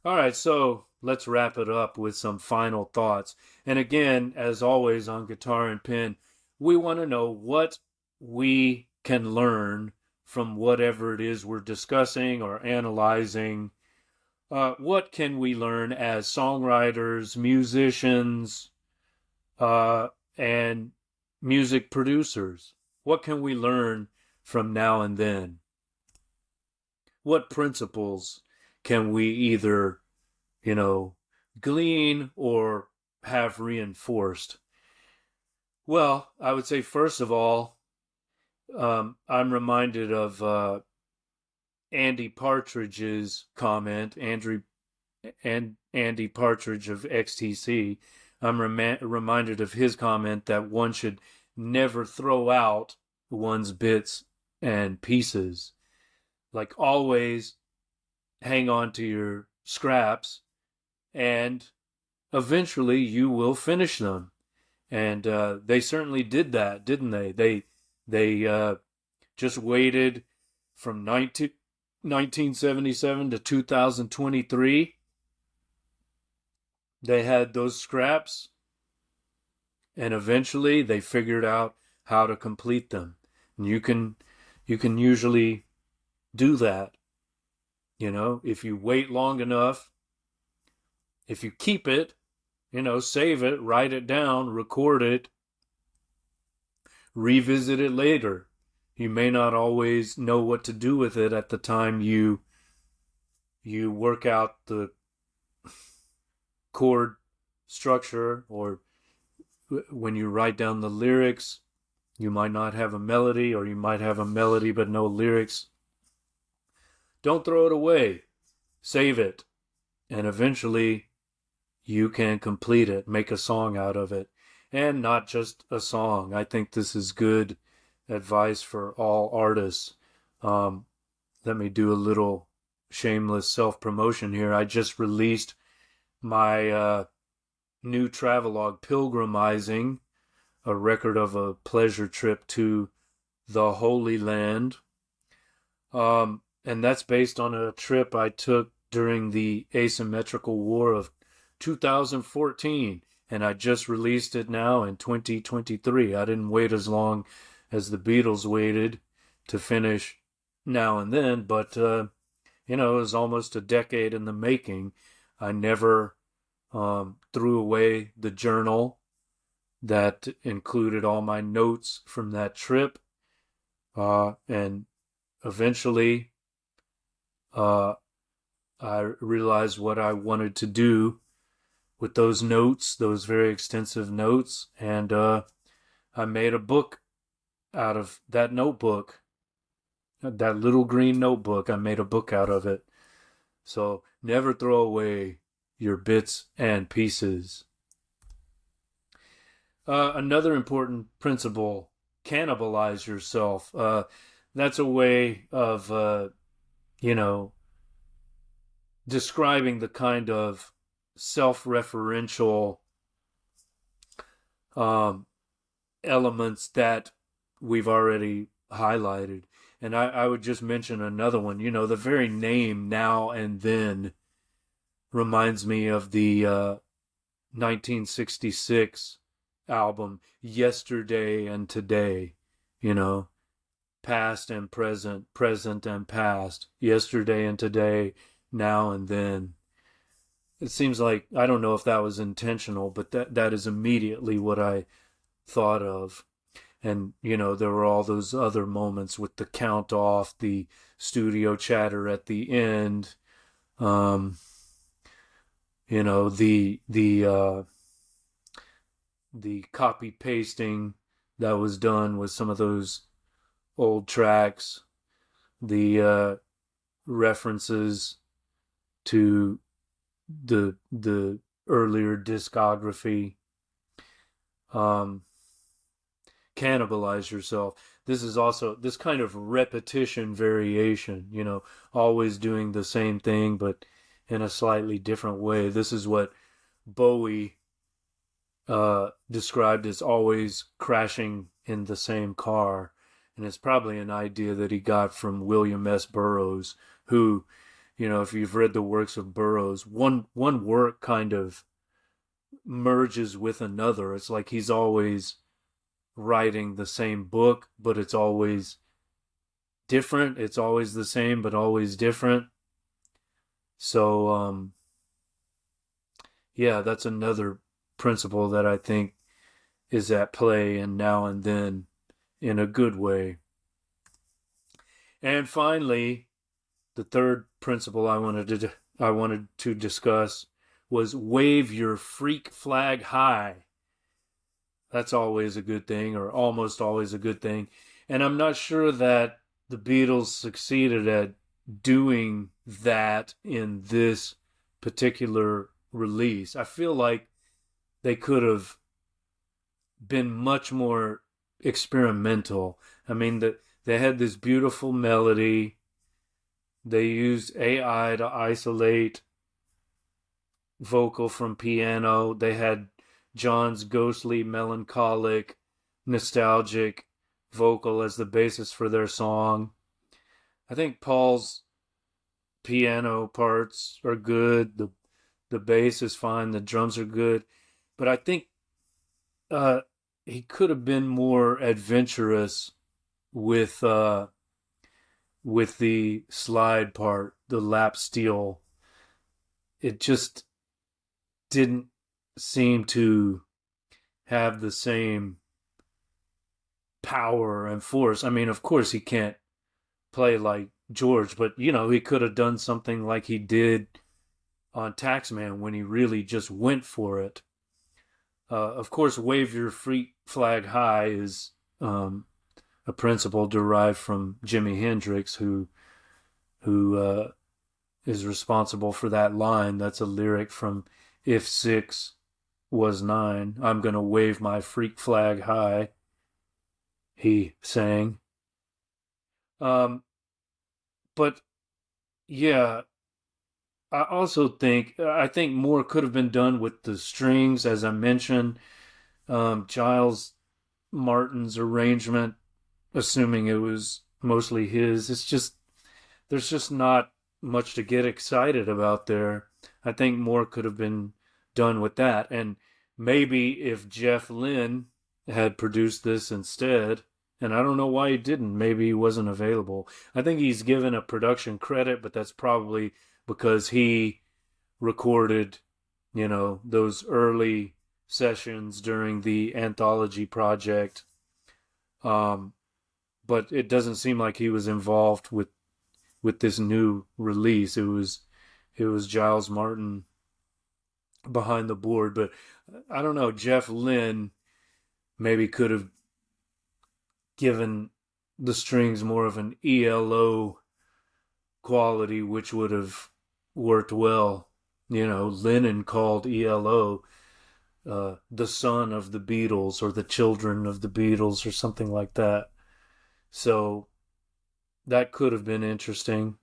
All right, so let's wrap it up with some final thoughts. And again, as always on Guitar and Pen, we want to know what we can learn from whatever it is we're discussing or analyzing. What can we learn as songwriters, musicians, and music producers? What can we learn from now and then? What principles can we either, you know, glean or have reinforced? Well, I would say, first of all, I'm reminded of Andy Partridge's comment, Andy Partridge of XTC. I'm reminded of his comment that one should never throw out one's bits and pieces. Like, always hang on to your scraps, and eventually you will finish them. And they certainly did that, didn't they? They just waited from 1977 to 2023. They had those scraps, and eventually they figured out how to complete them. And you can usually do that. If you wait long enough, if you keep it, save it, write it down, record it, revisit it later. You may not always know what to do with it at the time you work out the chord structure, or when you write down the lyrics. You might not have a melody, or you might have a melody but no lyrics. Don't throw it away. Save it. And eventually you can complete it, make a song out of it. And not just a song. I think this is good advice for all artists. Let me do a little shameless self-promotion here. I just released my new travelogue, Pilgrimizing, a record of a pleasure trip to the Holy Land. And that's based on a trip I took during the asymmetrical war of 2014. And I just released it now in 2023. I didn't wait as long as the Beatles waited to finish Now and Then, but, it was almost a decade in the making. I never threw away the journal that included all my notes from that trip. And eventually, I realized what I wanted to do with those notes, those very extensive notes, and I made a book out of that notebook, that little green notebook. I made a book out of it. So never throw away your bits and pieces. Another important principle: cannibalize yourself. That's a way of, describing the kind of self-referential um, elements that we've already highlighted. And I would just mention another one. The very name Now and Then reminds me of the 1966 album Yesterday and Today. Past and present, present and past, yesterday and today, now and then. It seems like, I don't know if that was intentional, but that is immediately what I thought of. And, there were all those other moments with the count off, the studio chatter at the end, the copy pasting that was done with some of those old tracks, the references to the earlier discography. Cannibalize yourself. This is also this kind of repetition variation, always doing the same thing but in a slightly different way. This is what Bowie described as always crashing in the same car. And it's probably an idea that he got from William S. Burroughs, who, if you've read the works of Burroughs, one work kind of merges with another. It's like he's always writing the same book, but it's always different. It's always the same, but always different. So, yeah, that's another principle that I think is at play and now and then in a good way. And finally, the third principle I wanted to discuss was wave your freak flag high. That's always a good thing, or almost always a good thing. And I'm not sure that the Beatles succeeded at doing that in this particular release. I feel like they could have been much more experimental. I mean, they had this beautiful melody. They used AI to isolate vocal from piano. They had John's ghostly, melancholic, nostalgic vocal as the basis for their song. I think Paul's piano parts are good. The bass is fine. The drums are good, but I think uh, he could have been more adventurous with with the slide part, the lap steel. It just didn't seem to have the same power and force. I mean, of course, he can't play like George, but he could have done something like he did on Taxman when he really just went for it. Of course, wave your freak flag high is a principle derived from Jimi Hendrix, who is responsible for that line. That's a lyric from If Six Was Nine. I'm gonna wave my freak flag high, he sang. Um, but yeah, I think more could have been done with the strings, as I mentioned. Giles Martin's arrangement, assuming it was mostly his, there's just not much to get excited about there. I think more could have been done with that. And maybe if Jeff Lynne had produced this instead, and I don't know why he didn't, maybe he wasn't available. I think he's given a production credit, but that's probably because he recorded, those early sessions during the anthology project. Um, but it doesn't seem like he was involved with this new release. It was Giles Martin behind the board, but I don't know. Jeff Lynne maybe could have given the strings more of an ELO quality, which would have worked well. Lennon called ELO the son of the Beatles or the children of the Beatles or something like that. So that could have been interesting.